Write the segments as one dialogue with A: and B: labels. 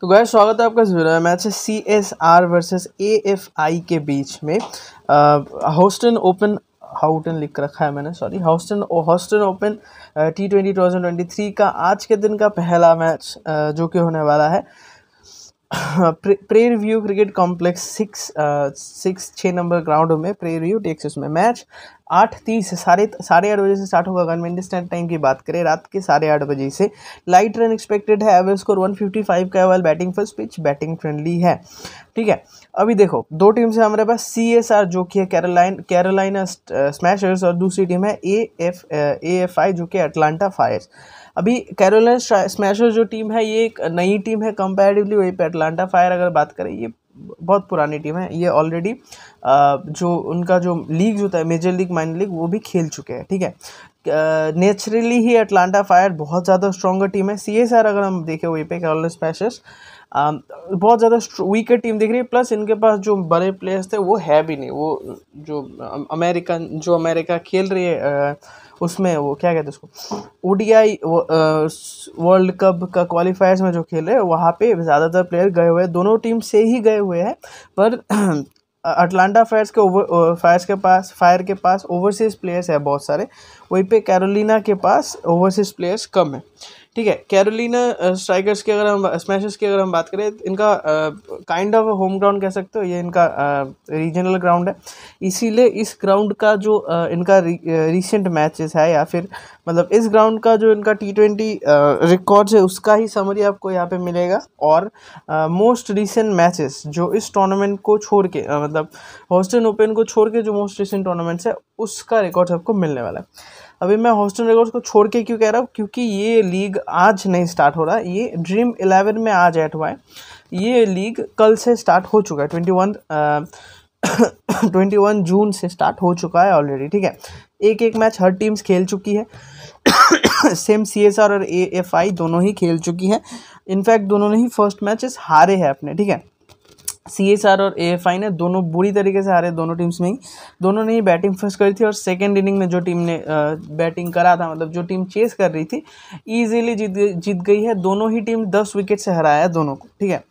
A: तो गाइस स्वागत है आपका इस वीडियो में। मैच है CSR वर्सेस AFI के बीच में। ह्यूस्टन ओपन हाउटन लिख रखा है मैंने, सॉरी, ह्यूस्टन ओपन T20 2023 का आज के दिन का पहला मैच जो कि होने वाला है prayer view cricket complex 6 number ground में प्रेयर व्यू टेक्सास में। मैच 8:30 साढ़े 8 बजे से स्टार्ट होगा। अगर इंडियन स्टैंडर्ड टाइम की बात करें रात के 8:30 बजे से। लाइट रन एक्सपेक्टेड है, एवरेज स्कोर 155 का है, वाल batting first pitch batting friendly है। ठीक है, अभी देखो दो टीम्स है हमारे पास। CSR जो कि है कैरोलिना स्मैशर्स और दूसरी टीम है AFI जो कि अटलांटा फायर्स। अभी कैरोलिना स्मैशर्स जो टीम है ये एक नई टीम है कंपैरेटिवली। वहीं पे अटलांटा फायर अगर बात करें ये बहुत पुरानी टीम है। ये ऑलरेडी जो उनका जो लीग होता है मेजर लीग माइनर लीग वो भी खेल चुके हैं। ठीक है, नेचुरली ही अटलांटा फायर बहुत ज़्यादा स्ट्रॉन्गर टीम है। CSR अगर हम देखें वहीं पे कैरोलिना स्मैशर्स बहुत ज़्यादा वीकर टीम दिख रही है। प्लस इनके पास जो बड़े प्लेयर्स थे वो है भी नहीं। वो जो अमेरिका खेल रही है उसमें वो क्या कहते हैं उसको ODI वर्ल्ड कप का क्वालिफायर्स में जो खेल रहे हैं वहाँ पे ज़्यादातर प्लेयर गए हुए हैं, दोनों टीम से ही गए हुए हैं। पर अटलांटा फायर के पास ओवरसीज प्लेयर्स है बहुत सारे, वहीं पे कैरोलिना के पास ओवरसीज प्लेयर्स कम है। ठीक है, कैरोलिना स्ट्राइकर्स की स्मैशर्स की अगर हम बात करें, इनका काइंड ऑफ होम ग्राउंड कह सकते हो, ये इनका रीजनल ग्राउंड है। इसीलिए इस ग्राउंड का जो इनका रिसेंट मैचेस है या फिर मतलब इस ग्राउंड का जो इनका T20 रिकॉर्ड्स है उसका ही समरी आपको यहाँ पे मिलेगा। और मोस्ट रिसेंट मैचेस जो इस टूर्नामेंट को छोड़ के मतलब ह्यूस्टन ओपन को छोड़ के जो मोस्ट रिसेंट टूर्नामेंट्स है उसका रिकॉर्ड आपको मिलने वाला है। अभी मैं ह्यूस्टन रिकॉर्ड्स को छोड़ के क्यों कह रहा हूँ, क्योंकि ये लीग आज नहीं स्टार्ट हो रहा है। ये ड्रीम 11 में आज ऐड हुआ है। ये लीग कल से स्टार्ट हो चुका है, 21 जून से स्टार्ट हो चुका है ऑलरेडी। ठीक है, एक मैच हर टीम्स खेल चुकी है। सेम CSR और AFI दोनों ही खेल चुकी हैं। इनफैक्ट दोनों ने ही फर्स्ट मैचेस हारे हैं अपने। ठीक है, CSR और AFI ने दोनों बुरी तरीके से हारे, दोनों टीम्स में ही। दोनों ने ही बैटिंग फर्स्ट करी थी और सेकेंड इनिंग में जो टीम ने बैटिंग करा था, मतलब जो टीम चेस कर रही थी, ईजिली जीत गई है। दोनों ही टीम 10 विकेट से हराया है दोनों को। ठीक है,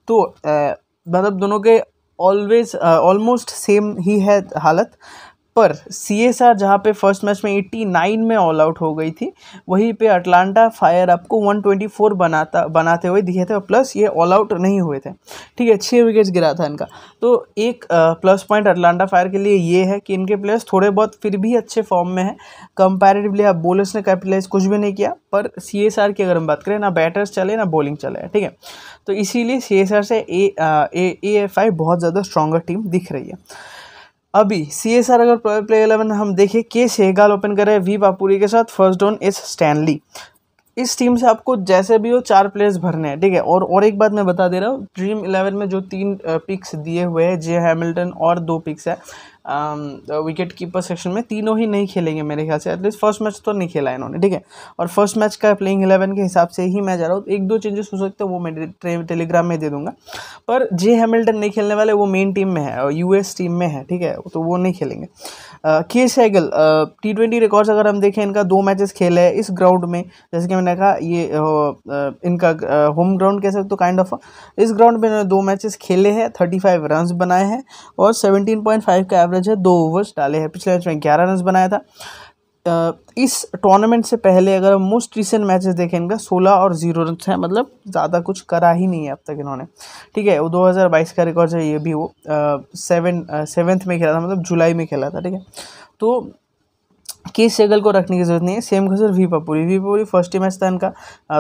A: तो मतलब दोनों के ऑलमोस्ट सेम ही है हालत। पर CSR जहाँ पे फर्स्ट मैच में 89 में ऑल आउट हो गई थी, वहीं पे अटलांटा फायर आपको 124 बनाते हुए दिखे थे। प्लस ये ऑल आउट नहीं हुए थे। ठीक है, 6 विकेट्स गिरा था इनका। तो एक प्लस पॉइंट अटलांटा फायर के लिए ये है कि इनके प्लेयर्स थोड़े बहुत फिर भी अच्छे फॉर्म में हैं कंपैरेटिवली। अब बॉलर्स ने कैपिटलाइज कुछ भी नहीं किया। पर CSR की अगर हम बात करें, ना बैटर्स चले ना बॉलिंग चले। ठीक है, तो इसीलिए CSR से AFI बहुत ज़्यादा स्ट्रॉन्गर टीम दिख रही है। अभी CSR अगर प्लेयर 11 हम देखें, के सेहगाल ओपन करे V पापुरी के साथ, फर्स्ट डाउन S स्टैनली। इस टीम से आपको जैसे भी हो 4 प्लेयर्स भरने हैं। ठीक है, और एक बात मैं बता दे रहा हूँ, ड्रीम 11 में जो 3 पिक्स दिए हुए हैं, जे हैमिल्टन और 2 पिक्स है विकेट कीपर सेक्शन में, तीनों ही नहीं खेलेंगे मेरे ख्याल से। एटलीस्ट फर्स्ट मैच तो नहीं खेला इन्होंने। ठीक है, और फर्स्ट मैच का प्लेइंग 11 के हिसाब से ही मैं जा रहा हूँ। 1-2 चेंजेस हो सकते हैं, वो मैं टेलीग्राम में दे दूंगा। पर जे हैमिल्टन नहीं खेलने वाले, वो मेन टीम में है और US टीम में है। ठीक है, तो वो नहीं खेलेंगे। के सेहगल T20 रिकॉर्ड्स अगर हम देखें, इनका 2 मैचेस खेले हैं इस ग्राउंड में। जैसे कि मैंने कहा, ये इनका होम ग्राउंड कह सकते तो काइंड ऑफ। इस ग्राउंड में इन्होंने 2 मैचेस खेले हैं, 35 रन्स बनाए हैं और 17.5 का एवरेज है। 2 ओवर्स डाले हैं। पिछले मैच में 11 रन्स बनाया था। इस टूर्नामेंट से पहले अगर हम मोस्ट रिसेंट मैचेस देखें, इनका 16 और 0 रन है। मतलब ज़्यादा कुछ करा ही नहीं है अब तक इन्होंने। ठीक है, वो 2022 का रिकॉर्ड है। ये भी वो 7th में खेला था, मतलब जुलाई में खेला था। ठीक है, तो के सेहगल को रखने की जरूरत नहीं है। सेम कसर V पापुरी फर्स्ट मैच था इनका,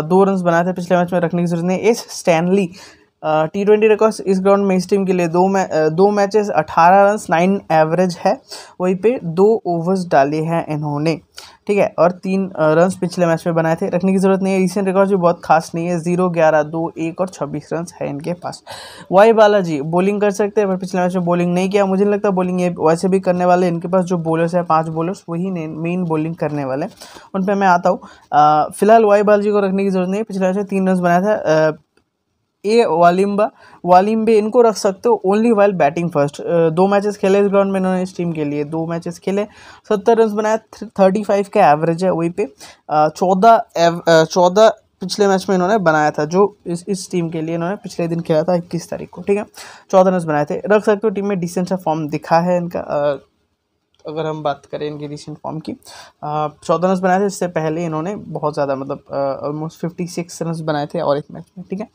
A: 2 रन बनाए थे पिछले मैच में, रखने की जरूरत नहीं है। S स्टैनली T20 रिकॉर्ड्स इस ग्राउंड में इस टीम के लिए 2 मैचेस 18 रन 9 एवरेज है। वहीं पे 2 ओवर्स डाले हैं इन्होंने। ठीक है, और 3 रन पिछले मैच में बनाए थे, रखने की जरूरत नहीं है। रिसेंट रिकॉर्ड भी बहुत खास नहीं है, 0, 11, 2, 1 और 26 रन है इनके पास। वाई बालाजी बॉलिंग कर सकते हैं, पर पिछले मैच में बॉलिंग नहीं किया। मुझे नहीं लगता बॉलिंग ये वैसे भी करने वाले। इनके पास जो बॉलर्स है 5 बॉलर्स, वही मेन बॉलिंग करने वाले, उन पर मैं आता हूँ। फिलहाल वाई बालाजी को रखने की जरूरत नहीं है। पिछले मैच में 3 रन बनाया था। वालिम्बे इनको रख सकते हो only while batting first. 2 matches खेले इस ग्राउंड में इन्होंने, इस टीम के लिए 2 मैचेस खेले, 70 रन बनाया, 35 का एवरेज है। वहीं पे 14 पिछले मैच में इन्होंने बनाया था, जो इस टीम के लिए इन्होंने पिछले दिन खेला था 21 तारीख को, ठीक है। 14 रन बनाए थे। रख सकते हो टीम में डिसेंट सा फॉर्म दिखा है इनका। अगर हम बात करें इनकी रिसेंट फॉर्म की, 14 रन बनाए थे। इससे पहले इन्होंने बहुत ज़्यादा मतलब ऑलमोस्ट 56 रन बनाए थे और एक मैच में, ठीक है।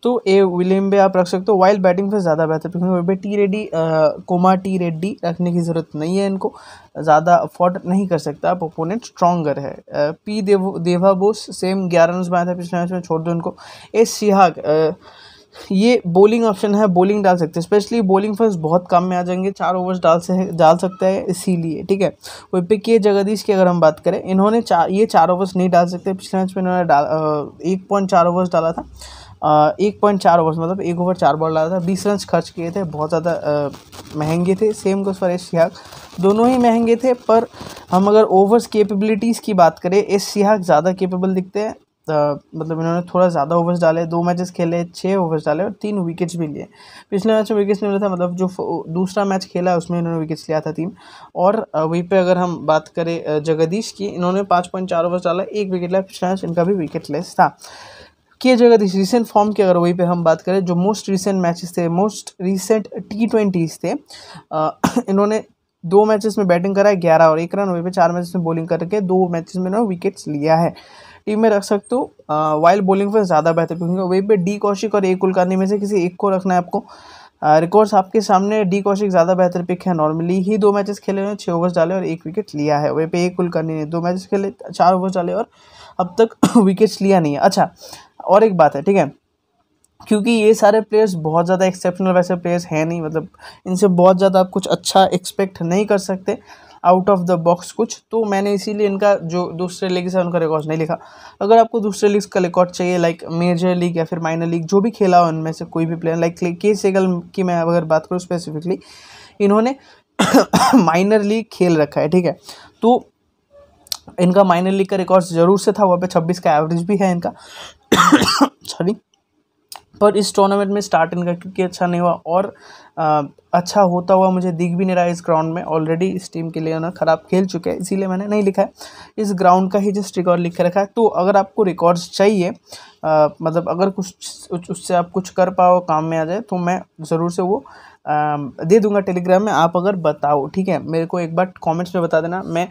A: तो ए विलियम भी आप रख सकते हो। वाइल्ड बैटिंग पे ज़्यादा बेहतर, क्योंकि टी रेड्डी कोमार टी रेड्डी रखने की ज़रूरत नहीं है इनको, ज़्यादा अफोर्ड नहीं कर सकता आप, ओपोनेंट स्ट्रॉन्गर है। पी देवा बोस सेम 11 रन बनाए थे पिछले मैच में, छोड़ दो इनको। एस सिहाग ये बॉलिंग ऑप्शन है, बॉलिंग डाल सकते हैं, स्पेशली बॉलिंग फर्स्ट बहुत कम में आ जाएंगे, 4 ओवर्स डाल सकता है इसीलिए, ठीक है। वहीं पे के जगदीश की अगर हम बात करें, इन्होंने 4 ओवर्स नहीं डाल सकते। पिछले मैच में इन्होंने 1.4 ओवर्स डाला था। 1.4 ओवर्स मतलब 1 ओवर 4 बॉल डाला था, 20 रन खर्च किए थे, बहुत ज़्यादा महंगे थे। Same goes for S Sihag, दोनों ही महंगे थे। पर हम अगर ओवर्स कैपेबिलिटीज़ की बात करें, एस सिहाग ज़्यादा कैपेबल दिखते हैं। मतलब इन्होंने थोड़ा ज़्यादा ओवर्स डाले, 2 मैचेस खेले, 6 ओवर्स डाले और 3 विकेट्स भी लिए। पिछले मैच में विकेट्स नहीं मिला था, मतलब जो दूसरा मैच खेला है उसमें इन्होंने विकेट्स लिया था 3। और वहीं पे अगर हम बात करें जगदीश की, इन्होंने 5.4 ओवर्स डाला, 1 विकेट लिया। पिछला मैच इनका भी विकेट लेस था। के जगदीश रिसेंट फॉर्म की अगर वहीं पे हम बात करें, जो मोस्ट रिसेंट मैचेस थे, मोस्ट रिसेंट T20s थे, इन्होंने 2 मैचेस में बैटिंग करा है, 11 और 1 रन। वहीं पे 4 मैचेस में बॉलिंग करके 2 मैचेस में इन्होंने विकेट्स लिया है। टीम में रख सकते हो वाइल्ड बॉलिंग पर ज़्यादा बेहतर, क्योंकि वहीं पे डी कौशिक और ए कुलकर्णी में से किसी एक को रखना है आपको। रिकॉर्ड्स आपके सामने, डी कौशिक ज़्यादा बेहतर पिक है। नॉर्मली ही 2 मैचेस खेले हुए, 6 ओवर्स डाले और 1 विकेट लिया है। वहीं पे ए कुलकर्णी ने 2 मैचेस खेले, 4 ओवर्स डाले और अब तक विकेट्स लिया नहीं है। अच्छा, और एक बात है, ठीक है, क्योंकि ये सारे प्लेयर्स बहुत ज़्यादा एक्सेप्शनल वैसे प्लेयर्स हैं नहीं, मतलब इनसे बहुत ज़्यादा आप कुछ अच्छा एक्सपेक्ट नहीं कर सकते आउट ऑफ द बॉक्स कुछ, तो मैंने इसीलिए इनका जो दूसरे लीग है उनका रिकॉर्ड नहीं लिखा। अगर आपको दूसरे लीग का रिकॉर्ड चाहिए, लाइक मेजर लीग या फिर माइनर लीग, जो भी खेला हो उनमें से कोई भी प्लेयर, लाइक के सेगल की मैं अगर बात करूँ स्पेसिफिकली, इन्होंने माइनर लीग खेल रखा है, ठीक है। तो इनका माइनर लीग का रिकॉर्ड ज़रूर से था, वहाँ पे 26 का एवरेज भी है इनका सॉरी। पर इस टूर्नामेंट में स्टार्ट इनका क्योंकि अच्छा नहीं हुआ, और अच्छा होता हुआ मुझे दिख भी नहीं रहा इस ग्राउंड में। ऑलरेडी इस टीम के लिए ना ख़राब खेल चुके हैं, इसीलिए मैंने नहीं लिखा है। इस ग्राउंड का ही जस्ट रिकॉर्ड लिख के रखा है। तो अगर आपको रिकॉर्ड्स चाहिए, मतलब अगर कुछ उससे आप कुछ कर पाओ, काम में आ जाए, तो मैं ज़रूर से वो दे दूंगा टेलीग्राम में। आप अगर बताओ, ठीक है, मेरे को एक बार कमेंट्स में बता देना, मैं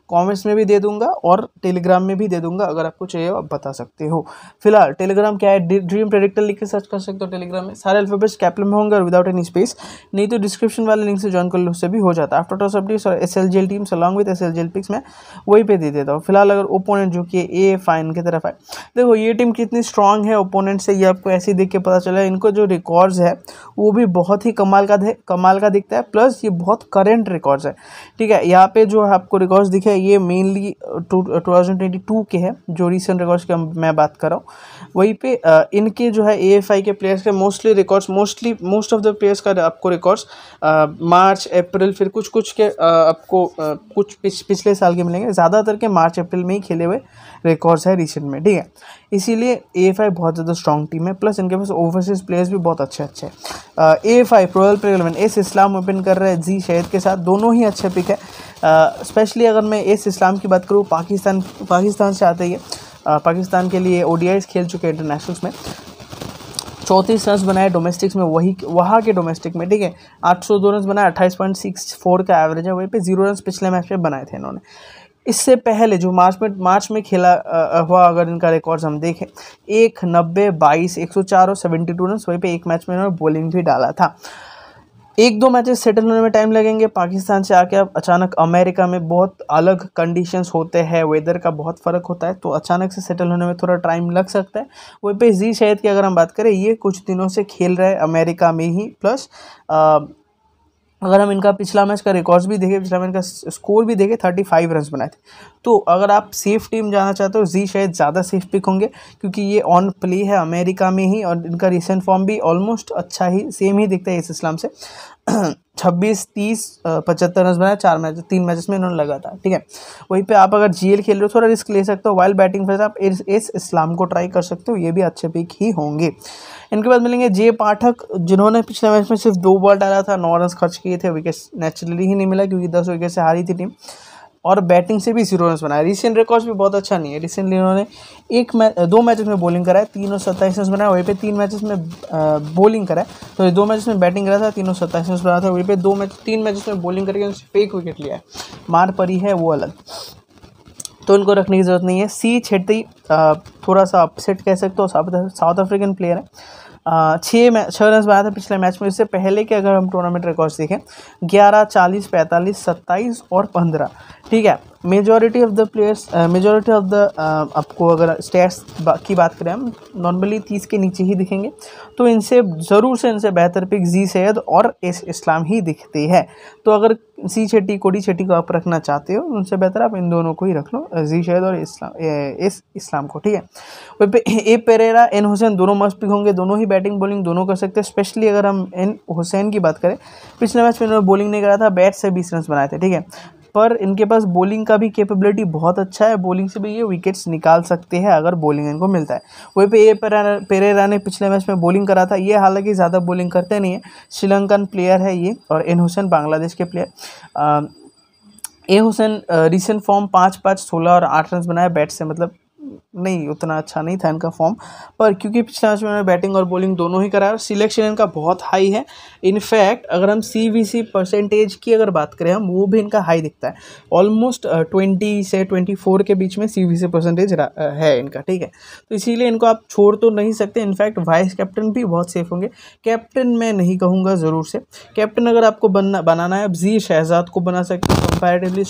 A: कमेंट्स में भी दे दूंगा और टेलीग्राम में भी दे दूंगा। अगर आपको चाहिए आप बता सकते हो। फिलहाल टेलीग्राम क्या है, ड्रीम प्रेडिक्टर लिख के सर्च कर सकते हो टेलीग्राम में। सारे अल्फाबेट्स कैपिटल में होंगे और विदाउट एनी स्पेस, नहीं तो डिस्क्रिप्शन वाले लिंक से ज्वाइन कर लो, उससे भी हो जाता है। आफ्टर टॉस अपडेट्स और SLGL teams along with SLGL picks में वही पे दे देता हूँ। फिलहाल अगर ओपोनेंट जो कि ए फाइन की तरफ है, देखो ये टीम कितनी स्ट्रांग है ओपोनेंट से, ये आपको ऐसे ही देख के पता चला। इनको जो रिकॉर्ड्स है वो भी बहुत ही कमाल का दिखता है, प्लस ये बहुत करेंट रिकॉर्ड्स है, ठीक है। यहाँ पे जो आपको रिकॉर्ड्स दिखे ये मेनली 2022 के हैं, जो रिसेंट रिकॉर्ड्स की मैं बात कर रहा हूँ। वहीं पे इनके जो है AFI के प्लेयर्स के mostly records, most of the players का आपको रिकॉर्ड्स मार्च अप्रैल, फिर कुछ के आपको कुछ पिछले साल के मिलेंगे, ज़्यादातर के मार्च अप्रैल में ही खेले हुए रिकॉर्ड्स है रिसेंट में, ठीक है। इसीलिए AFI बहुत ज़्यादा स्ट्रॉन्ग टीम है, प्लस इनके पास ओवरसीज प्लेयर्स भी बहुत अच्छे हैं। AFI प्रोयल प्लेयर 11 एस इस्लाम ओपन कर रहे हैं जी शहीद के साथ, दोनों ही अच्छे पिक है। स्पेशली अगर मैं एस इस्लाम की बात करूँ, पाकिस्तान से आते ही है, पाकिस्तान के लिए ODIs खेल चुके हैं इंटरनेशनल्स में। 34 रन बनाए डोमेस्टिक्स में, वहाँ के डोमेस्टिक में, ठीक है। 802 रन बनाए, 28.64 का एवरेज है। वहीं पे 0 रन पिछले मैच में बनाए थे इन्होंने। इससे पहले जो मार्च में खेला हुआ अगर इनका रिकॉर्ड्स हम देखें, 190, 22, 104 और 72 रन। वहीं पे एक मैच में इन्होंने बॉलिंग भी डाला था। 1-2 मैचेस सेटल होने में टाइम लगेंगे। पाकिस्तान से आके अब अचानक अमेरिका में बहुत अलग कंडीशंस होते हैं, वेदर का बहुत फ़र्क होता है, तो अचानक से सेटल होने में थोड़ा टाइम लग सकता है। वहीं पे जी शहीद की अगर हम बात करें, ये कुछ दिनों से खेल रहे हैं अमेरिका में ही, प्लस अगर हम इनका पिछला मैच का रिकॉर्ड्स भी देखें, पिछला मैच का स्कोर भी देखें, 35 रन बनाए थे। तो अगर आप सेफ टीम जाना चाहते हो, जी शायद ज़्यादा सेफ पिक होंगे, क्योंकि ये ऑन प्ले है अमेरिका में ही, और इनका रिसेंट फॉर्म भी ऑलमोस्ट अच्छा ही सेम ही दिखता है इस इस्लाम से। 26, 30, 75 रन बनाए 3 मैचेस में इन्होंने लगातार, ठीक है। वहीं पे आप अगर GL खेल रहे हो, थोड़ा रिस्क ले सकते हो। वाइल्ड बैटिंग फिर आप इस इस्लाम को ट्राई कर सकते हो, ये भी अच्छे पिक ही होंगे। इनके बाद मिलेंगे जे पाठक, जिन्होंने पिछले मैच में सिर्फ 2 बॉल डाला था, 9 रन खर्च किए थे, विकेट नेचुरली ही नहीं मिला क्योंकि 10 विकेट से हारी थी टीम। और बैटिंग से भी 0 रन बनाए। रिसेंट रिकॉर्ड्स भी बहुत अच्छा नहीं है। रिसेंटली इन्होंने 2 मैचेस में बॉलिंग करा है, 327 रन बनाया। वहीं पे 3 मैचेस में बॉलिंग करा है, तो 2 मैचेस में बैटिंग करा था, 327 रन बनाया था। वहीं पे 3 मैचेस में बॉलिंग करके उन्होंने सिर्फ 1 विकेट लिया है। मार पड़ी है वो अलग, तो इनको रखने की ज़रूरत नहीं है। सी छेत्री थोड़ा सा अपसेट कह सकते हो, साउथ अफ्रीकन प्लेयर है। 6 रन बनाया था पिछले मैच में। इससे पहले के अगर हम टूर्नामेंट रिकॉर्ड्स देखें 11, 40, 45, 27 और 15, ठीक है। Majority of the players, majority of the आपको अगर स्टैट्स की बात करें हम, नॉर्मली 30 के नीचे ही दिखेंगे। तो इनसे ज़रूर से इनसे बेहतर पिक जी सैयद और एस इस्लाम ही दिखते हैं। तो अगर सी शेट्टी, कोडी शेट्टी को आप रखना चाहते हो, उनसे बेहतर आप इन दोनों को ही रख लो, जी सैयद और एस इस्लाम को, ठीक है। वहीं पे ए पेरेरा, एन हुसैन दोनों मस्ट पिक होंगे। दोनों ही बैटिंग बॉलिंग दोनों कर सकते हैं। स्पेशली अगर हम एन हुसैन की बात करें, पिछले मैच में इन्होंने बॉलिंग नहीं करा था, बैट से 20 रन बनाए थे, ठीक है। पर इनके पास बॉलिंग का भी कैपेबिलिटी बहुत अच्छा है। बॉलिंग से भी ये विकेट्स निकाल सकते हैं अगर बॉलिंग इनको मिलता है। वहीं पे ये पेरेरा ने पिछले मैच में बॉलिंग करा था। ये हालांकि ज़्यादा बॉलिंग करते नहीं है, श्रीलंकन प्लेयर है ये। और एन हुसैन बांग्लादेश के प्लेयर। ए हुसैन रिसेंट फॉर्म 5-5, 16 और 8 रन बनाया बैट से, मतलब नहीं उतना अच्छा नहीं था इनका फॉर्म, पर क्योंकि पिछले मैच में उन्होंने बैटिंग और बॉलिंग दोनों ही कराया और सिलेक्शन इनका बहुत हाई है। इनफैक्ट अगर हम CVC परसेंटेज की अगर बात करें हम, वो भी इनका हाई दिखता है। ऑलमोस्ट 20 से 24 के बीच में CVC परसेंटेज है इनका, ठीक है। तो इसीलिए इनको आप छोड़ तो नहीं सकते। इनफैक्ट वाइस कैप्टन भी बहुत सेफ होंगे। कैप्टन मैं नहीं कहूँगा, ज़रूर से कैप्टन अगर आपको बनाना है, अब जी शहजाद को बना सकते हैं, कंपैरेटिवली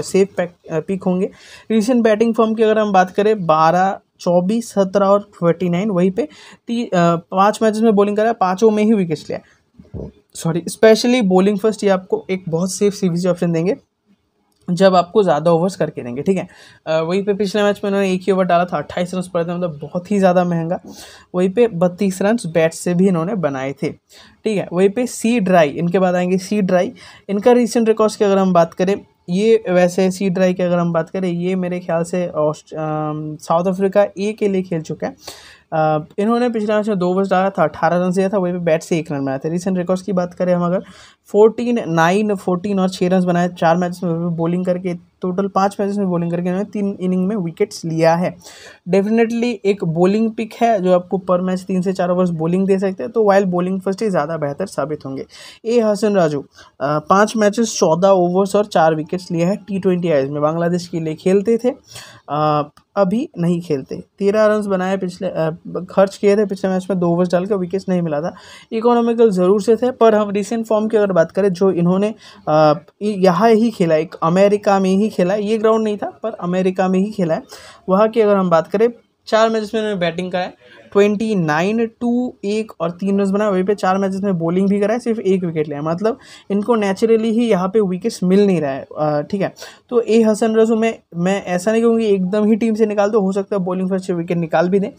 A: सेफ पिक होंगे। रिसेंट बैटिंग फॉर्म की अगर हम बात करें, 12, 24, 17 और 49, वहीं पे 5 मैचेस में बॉलिंग करा, 5 में ही विकेट्स लिया। सॉरी, स्पेशली बॉलिंग फर्स्ट ये आपको एक बहुत सेफ CVC ऑप्शन देंगे जब आपको ज़्यादा ओवर्स करके देंगे, ठीक है। वहीं पे पिछले मैच में उन्होंने 1 ही ओवर डाला था, 28 रन पड़े थे, मतलब बहुत ही ज़्यादा महंगा। वहीं पे 32 रन बैट से भी इन्होंने बनाए थे, ठीक है। वहीं पे सी ड्राई, इनके बाद आएंगे सी ड्राई। इनका रिसेंट रिकॉर्ड्स की अगर हम बात करें, ये वैसे सी ड्राई की अगर हम बात करें, ये मेरे ख्याल से साउथ अफ्रीका ए के लिए खेल चुका है। इन्होंने पिछले मैच में 2 ओवर्स डाला था, 18 रन दिया था। वहीं पे बैट से 1 रन बनाया था। रिसेंट रिकॉर्ड्स की बात करें हम अगर, 14, 9, 14 और 6 रन बनाए 4 मैच में बॉलिंग करके। टोटल 5 मैचेस में बॉलिंग करके इन्होंने 3 इनिंग में विकेट्स लिया है। डेफिनेटली एक बॉलिंग पिक है जो आपको पर मैच 3 से 4 ओवर्स बॉलिंग दे सकते हैं, तो वाइल बॉलिंग फर्स्ट ही ज़्यादा बेहतर साबित होंगे। ए हसन राजू 5 मैचेस 14 ओवर्स और 4 विकेट्स लिए हैं T20 आईज में। बांग्लादेश के लिए खेलते थे, अभी नहीं खेलते। 13 रन बनाए, पिछले खर्च किए थे पिछले मैच में 2 ओवर्स डाल के, विकेट्स नहीं मिला था। इकोनॉमिकल ज़रूर से थे, पर हम रिसेंट फॉर्म की अगर बात करें, जो इन्होंने यहाँ ही खेला, एक अमेरिका में ही खेला, ये ग्राउंड नहीं था पर अमेरिका में ही खेला है। वहाँ की अगर हम बात करें, 4 मैचेस में इन्होंने बैटिंग कराए, 29, 2, 1 और 3 रन बनाए। वहीं पे 4 मैचेस में बॉलिंग भी कराए, सिर्फ 1 विकेट लिया। मतलब इनको नेचुरली ही यहाँ पे विकेट्स मिल नहीं रहा है, ठीक है। तो ए हसन रजू में मैं ऐसा नहीं कहूँगी एकदम ही टीम से निकाल दो, हो सकता है बॉलिंग फर्स्ट से विकेट निकाल भी दें,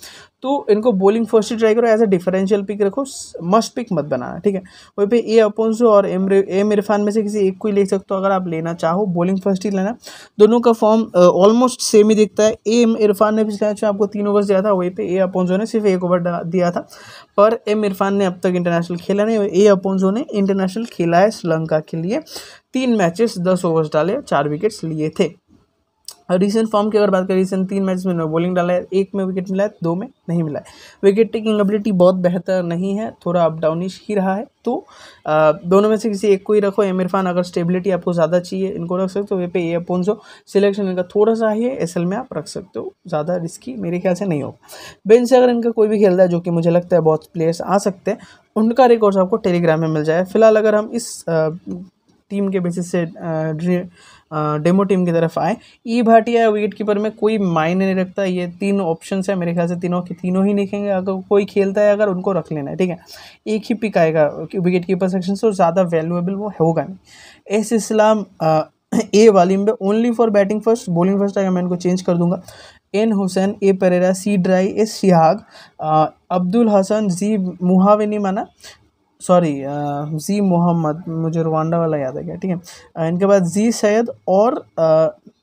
A: तो इनको बॉलिंग फर्स्ट ही ट्राई करो, एज अ डिफरेंशियल पिक रखो, मस्ट पिक मत बनाना, ठीक है। वहीं पे ए अपोंसो और एम इरफान में से किसी एक को ही ले सकते हो अगर आप लेना चाहो, बॉलिंग फर्स्ट ही लेना। दोनों का फॉर्म ऑलमोस्ट सेम ही दिखता है। एम इरफान ने पिछले मैच में आपको 3 ओवर्स दिया था, वहीं पे ए अपोंसो ने सिर्फ 1 ओवर दिया था। पर एम इरफान ने अब तक इंटरनेशनल खेला नहीं, ए अपोंसो ने इंटरनेशनल खेला है श्रीलंका के लिए। 3 मैचेस 10 ओवर्स डाले, 4 विकेट्स लिए थे। रिसेंट फॉर्म की अगर बात करें, रिसेंट 3 मैच में बॉलिंग डाला है, 1 में विकेट मिला है, 2 में नहीं मिला है। विकेट टेकिंग एबिलिटी बहुत बेहतर नहीं है, थोड़ा अप डाउनिश ही रहा है। तो दोनों में से किसी एक को ही रखो। एम इरफान अगर स्टेबिलिटी आपको ज़्यादा चाहिए, इनको रख सकते हो। वे पे ए अपोंसो, सिलेक्शन इनका थोड़ा सा ही है, SL में आप रख सकते हो, ज़्यादा रिस्की मेरे ख्याल से नहीं होगा। बेंच से अगर इनका कोई भी खेलता है, जो कि मुझे लगता है बहुत प्लेयर्स आ सकते हैं, उनका रिकॉर्ड्स आपको टेलीग्राम में मिल जाए। फिलहाल अगर हम इस टीम के बेसिस से डेमो टीम की तरफ आए, ई भाटिया विकेट कीपर में कोई मायने नहीं रखता। ये 3 ऑप्शंस है, मेरे ख्याल से तीनों के तीनों ही देखेंगे। अगर कोई खेलता है, अगर उनको रख लेना है, ठीक है। एक ही पिक आएगा विकेट कीपर सेक्शन से, और ज़्यादा वैल्यूएबल वो होगा नहीं। एस इस्लाम ए वालीम में only for batting first, bowling first आएगा, मैं इनको चेंज कर दूंगा। एन हुसैन, ए पेरेरा, सी ड्राई, एस शिहाग, अब्दुल हसन, जी मुहाविनी माना, सॉरी जी मोहम्मद, मुझे रवांडा वाला याद है क्या, ठीक है। इनके बाद जी सैयद और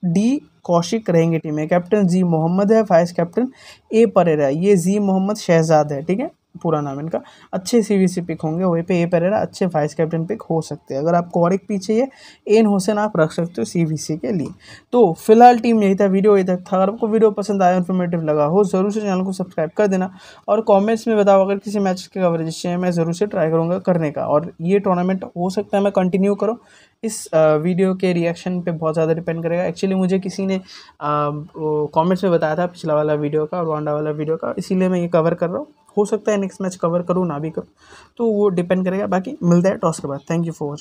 A: डी कौशिक रहेंगे टीम में। कैप्टन जी मोहम्मद है, वाइस कैप्टन ए परेरा, ये जी मोहम्मद शहजाद है, ठीक है। पूरा नाम इनका, अच्छे CVC पिक होंगे। वहीं पे ए पेरेरा अच्छे वाइस कैप्टन पिक हो सकते हैं। अगर आपको और एक पीछे है एन होसेन आप रख सकते हो CVC के लिए। तो फिलहाल टीम यही था, वीडियो यही तक था। अगर आपको वीडियो पसंद आया, इन्फॉर्मेटिव लगा हो, ज़रूर से चैनल को सब्सक्राइब कर देना और कमेंट्स में बताओ अगर किसी मैच की कवरेज चाहिए, मैं ज़रूर से ट्राई करूँगा करने का। और ये टूर्नामेंट हो सकता है मैं कंटिन्यू करूँ, इस वीडियो के रिएक्शन पे बहुत ज़्यादा डिपेंड करेगा। एक्चुअली मुझे किसी ने कमेंट्स में बताया था पिछला वाला वीडियो का, रवांडा वाला वीडियो का, इसीलिए मैं ये कवर कर रहा हूँ। हो सकता है नेक्स्ट मैच कवर करूँ ना भी करूँ, तो वो डिपेंड करेगा। बाकी मिलता है टॉस के बाद। Thank you for watching.